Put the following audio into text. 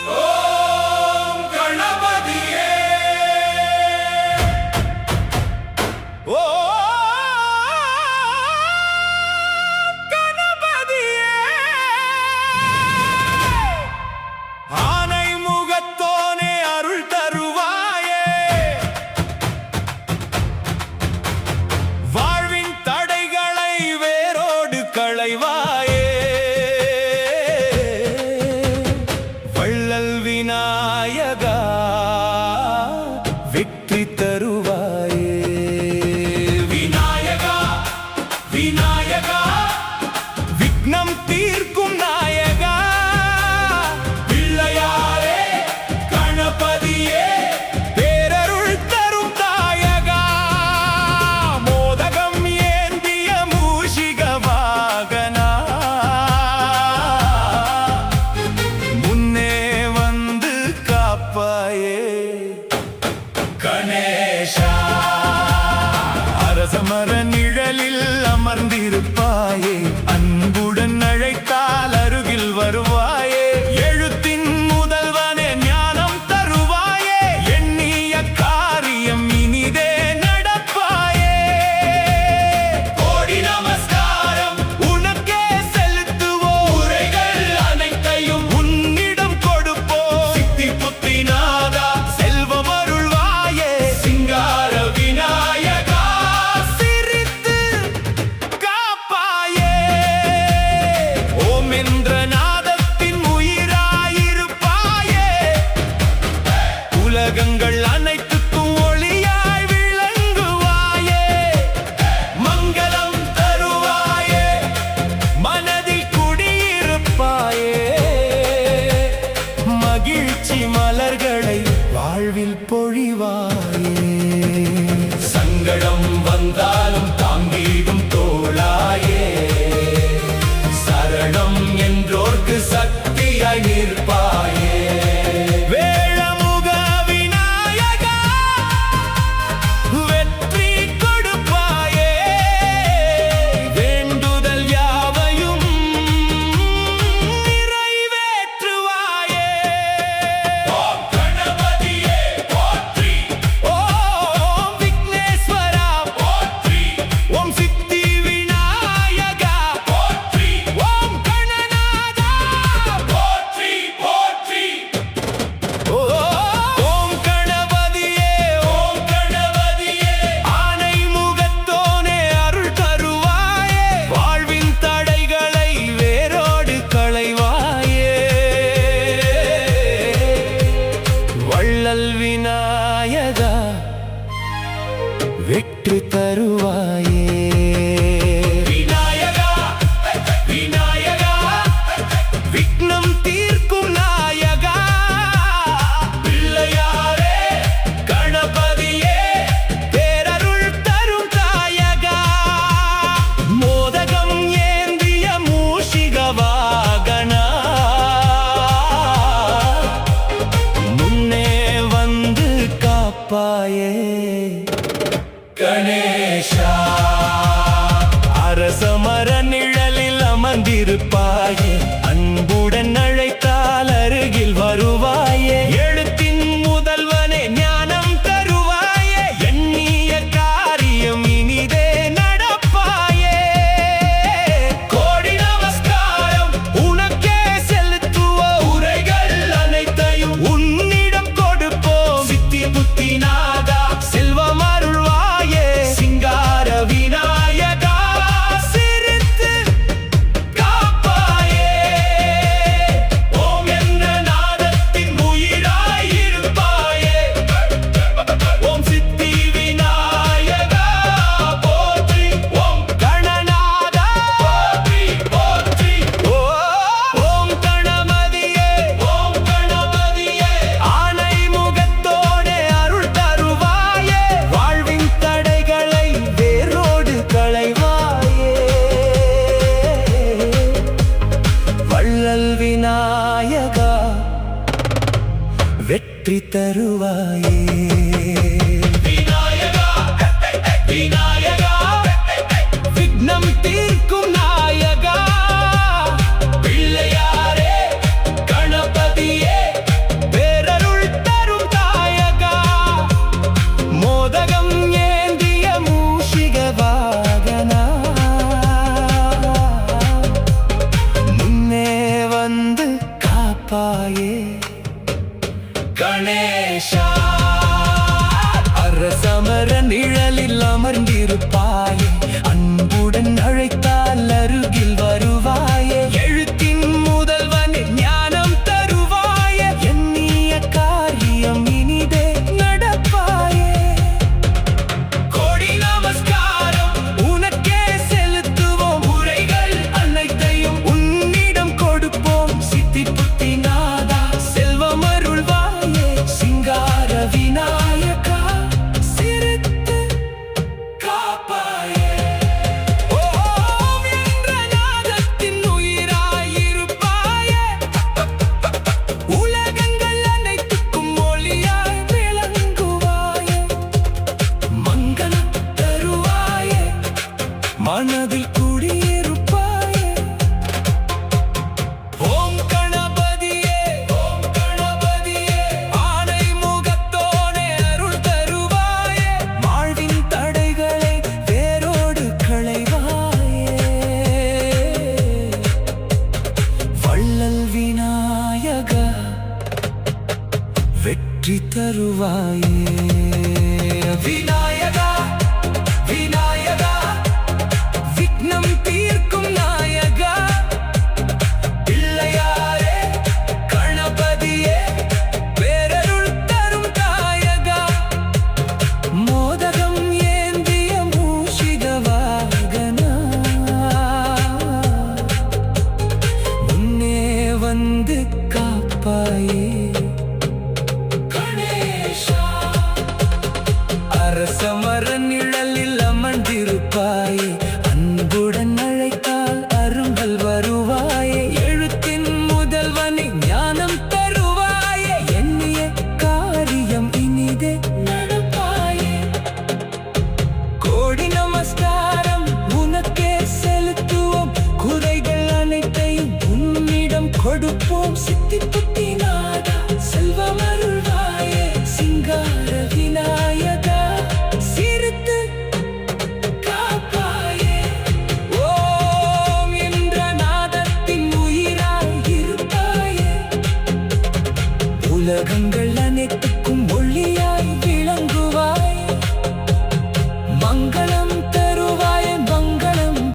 ஓம் கணபதியே ஆனை முகத்தோனே அருள் தருவாயே வாழ்வின் தடைகளை வேரோடு களைவாயே வள்ளல் விநாயகா வெற்றி தருவாயே விநாயகா விநாயகா விக்னம் தீர்க்கும் நாயகா பிள்ளையாரே கணபதியே பேரருள் தரும் தாயகா மோதகம் ஏந்திய மூஷிக வாகனா முன்னே வந்து காப்பாயே கணேஷா அரசமர நிழலில் அமர்ந்திருப்பாயே அன்புடன் அழைத்தால் அருகில் வருவாயே எழுத்தின் முதல்வனே ஞானம் தருவாயே எண்ணிய காரியம் இனிதே நடப்பாயே கோடி நமஸ்காரம் உனக்கே செலுத்துவோம் உரைகள் அனைத்தையும் உன்னிடம் கொடுப்போம் சித்தி புத்திநாதா செல்வம் அருள்வாயே சிங்கார விநாயகா சிரித்து காப்பாயே ஓம் என்ற நாதத்தின் உயிராயிருப்பாயே உலகங்கள் அனைத்துக்கும் ஒளியாய் விளங்குவாயே மங்களம் தருவாயே மனதில் குடியிருப்பாயே மகிழ்ச்சி மலர்களை வாழ்வில் பொழிவாயே சங்கடம் வந்தாலும் தாங்கிடும் தோளாயே சரணம் என்றோர்க்கு சக்தியாய் நிற்பாயே வேளமுக விநாயகா வெற்றி கொடுப்பாயே வேண்டுதல் யாவையும் நிறைவேற்றுவாயே ஓம் கணபதியே போற்றி ஓம் விக்னேஸ்வரா போற்றி ஓம் சித்தி விநாயகா போற்றி ஓம் கணநாதா போற்றி போற்றி ஓம் கணபதியே ஆனை முகத்தோனே அருள் தருவாயே வாழ்வின் தடைகளை வேரோடு களைவாயே வள்ளல் விநாயகா வெற்றி தருவாயே விநாயகா விநாயகா விக்னம் தீர்க்கும் நாயகா பிள்ளையாரே கணபதியே பேரருள் தரும் தாயகா மோதகம் ஏந்திய மூஷிக வாகனா முன்னே வந்து காப்பாயே கணேஷா அரசமர நிழலில் அமர்ந்திருப்பாயே அன்புடன் அழைத்தால் அருகில் வருவாயே எழுத்தின் முதல்வனே ஞானம் தருவாயே எண்ணிய காரியம் இனிதே நடப்பாயே கோடி நமஸ்காரம் உனக்கே செலுத்துவோம் உரைகள் அனைத்தையும் உன்னிடம் கொடுப்போம் சித்தி புத்திநாதா செல்வம் அருள்வாயே சிங்கார விநாயகா சிரித்து காப்பாயே ஓம் என்ற நாதத்தின் உயிராயிருப்பாயே ஓம் சித்தி விநாயகா போற்றி ஓம் கணநாதா போற்றி போற்றி ஓம் கணபதியே ஆனை முகத்தோனே அருள் தருவாயே வாழ்வின் தடைகளை வேரோடு களைவாயே வள்ளல் விநாயகா வெற்றி தருவாயே விநாயகா விநாயகா விக்னம் தீர்க்கும் மனதில் குடியிருப்பாயே. ஓம் கணபதியே, ஓம் கணபதியே, ஆனை முகத்தோனே அருள் தருவாயே. வாழ்வின் தடைகளை வேரோடு களைவாயே. வள்ளல் விநாயகா வெற்றி தருவாயே. விநாயகா விநாயகா விக்னம் தீர்க்கும் நாயகா. பிள்ளையாரே கணபதியே பேரருள் தரும் தாயகா. மோதகம் ஏந்திய மூஷிக வாகனா முன்னே வந்து காப்பாயே. அரசமர நிழலில் அமர்ந்திருப்பாயே. அன்புடன் அழைத்தால் அரும்பல் வருவாயே. எழுத்தின் முதல்வனை ஞானம் தருவாயே. எண்ணிய காரியம் இனிதே நடப்பாயே. கோடி நமஸ்காரம் உனக்கே செலுத்துவோம். குறைகள் அனைத்தையும் உன்னிடம் கொடுப்போம். சித்திப்பு